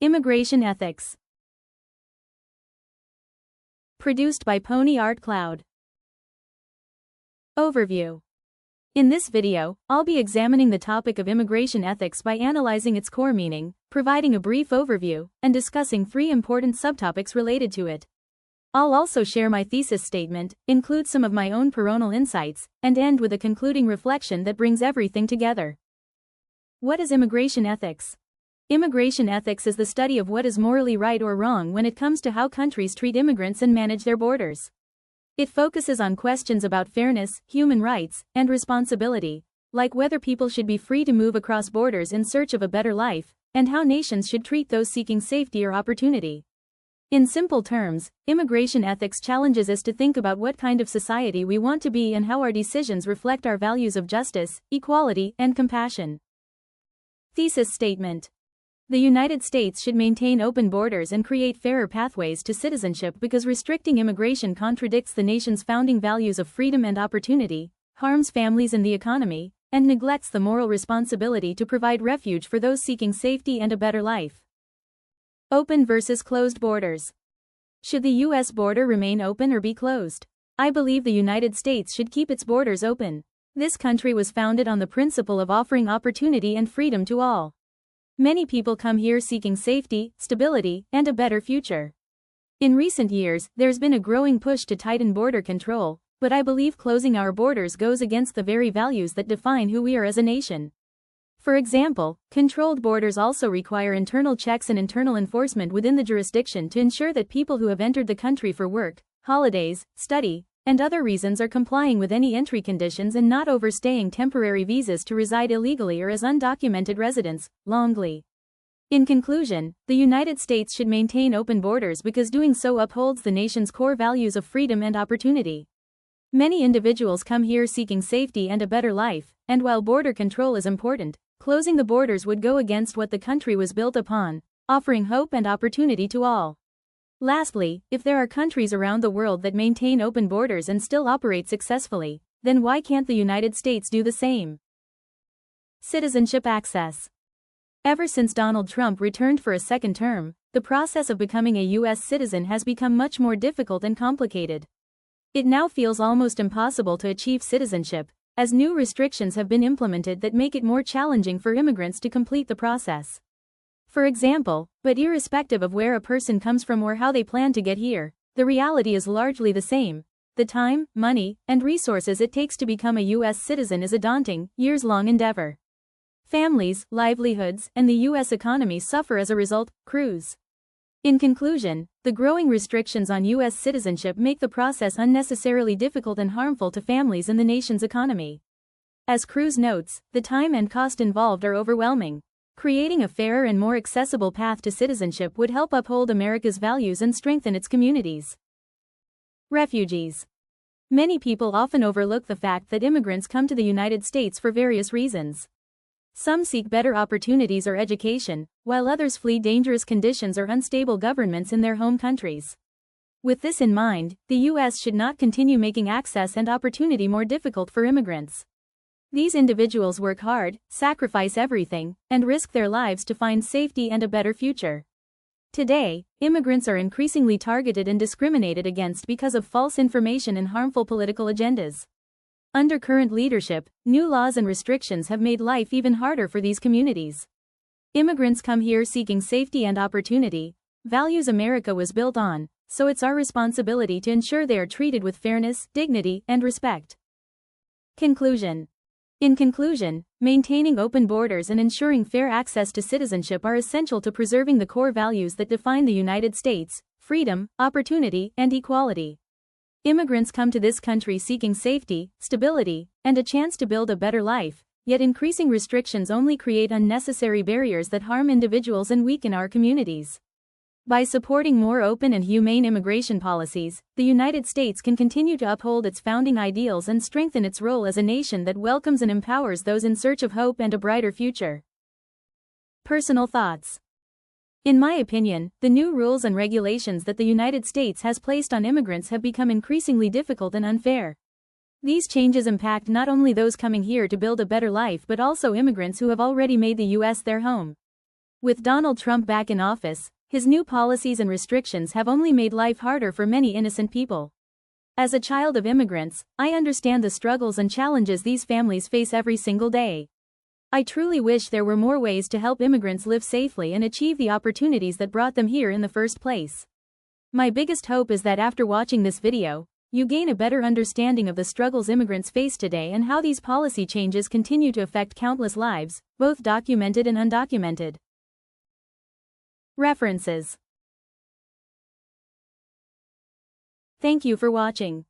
Immigration Ethics. Produced by Ponyartcloud. Overview. In this video, I'll be examining the topic of immigration ethics by analyzing its core meaning, providing a brief overview, and discussing 3 important subtopics related to it. I'll also share my thesis statement, include some of my own personal insights, and end with a concluding reflection that brings everything together. What is immigration ethics? Immigration ethics is the study of what is morally right or wrong when it comes to how countries treat immigrants and manage their borders. It focuses on questions about fairness, human rights, and responsibility, like whether people should be free to move across borders in search of a better life, and how nations should treat those seeking safety or opportunity. In simple terms, immigration ethics challenges us to think about what kind of society we want to be and how our decisions reflect our values of justice, equality, and compassion. Thesis statement. The United States should maintain open borders and create fairer pathways to citizenship because restricting immigration contradicts the nation's founding values of freedom and opportunity, harms families and the economy, and neglects the moral responsibility to provide refuge for those seeking safety and a better life. Open versus closed borders. Should the U.S. border remain open or be closed? I believe the United States should keep its borders open. This country was founded on the principle of offering opportunity and freedom to all. Many people come here seeking safety, stability, and a better future. In recent years, there's been a growing push to tighten border control, but I believe closing our borders goes against the very values that define who we are as a nation. For example, controlled borders also require internal checks and internal enforcement within the jurisdiction to ensure that people who have entered the country for work, holidays, study, and other reasons are complying with any entry conditions and not overstaying temporary visas to reside illegally or as undocumented residents, longly. In conclusion, the United States should maintain open borders because doing so upholds the nation's core values of freedom and opportunity. Many individuals come here seeking safety and a better life, and while border control is important, closing the borders would go against what the country was built upon, offering hope and opportunity to all. Lastly, if there are countries around the world that maintain open borders and still operate successfully, then why can't the United States do the same? Citizenship access. Ever since Donald Trump returned for a second term, the process of becoming a U.S. citizen has become much more difficult and complicated. It now feels almost impossible to achieve citizenship, as new restrictions have been implemented that make it more challenging for immigrants to complete the process. For example, but irrespective of where a person comes from or how they plan to get here, the reality is largely the same. The time, money, and resources it takes to become a U.S. citizen is a daunting, years-long endeavor. Families, livelihoods, and the U.S. economy suffer as a result. Cruz. In conclusion, the growing restrictions on U.S. citizenship make the process unnecessarily difficult and harmful to families and the nation's economy. As Cruz notes, the time and cost involved are overwhelming. Creating a fairer and more accessible path to citizenship would help uphold America's values and strengthen its communities. Refugees. Many people often overlook the fact that immigrants come to the United States for various reasons. Some seek better opportunities or education, while others flee dangerous conditions or unstable governments in their home countries. With this in mind, the U.S. should not continue making access and opportunity more difficult for immigrants. These individuals work hard, sacrifice everything, and risk their lives to find safety and a better future. Today, immigrants are increasingly targeted and discriminated against because of false information and harmful political agendas. Under current leadership, new laws and restrictions have made life even harder for these communities. Immigrants come here seeking safety and opportunity, values America was built on, so it's our responsibility to ensure they are treated with fairness, dignity, and respect. Conclusion. In conclusion, maintaining open borders and ensuring fair access to citizenship are essential to preserving the core values that define the United States: freedom, opportunity, and equality. Immigrants come to this country seeking safety, stability, and a chance to build a better life, yet increasing restrictions only create unnecessary barriers that harm individuals and weaken our communities. By supporting more open and humane immigration policies, the United States can continue to uphold its founding ideals and strengthen its role as a nation that welcomes and empowers those in search of hope and a brighter future. Personal thoughts. In my opinion, the new rules and regulations that the United States has placed on immigrants have become increasingly difficult and unfair. These changes impact not only those coming here to build a better life but also immigrants who have already made the U.S. their home. With Donald Trump back in office, his new policies and restrictions have only made life harder for many innocent people. As a child of immigrants, I understand the struggles and challenges these families face every single day. I truly wish there were more ways to help immigrants live safely and achieve the opportunities that brought them here in the first place. My biggest hope is that after watching this video, you gain a better understanding of the struggles immigrants face today and how these policy changes continue to affect countless lives, both documented and undocumented. References. Thank you for watching.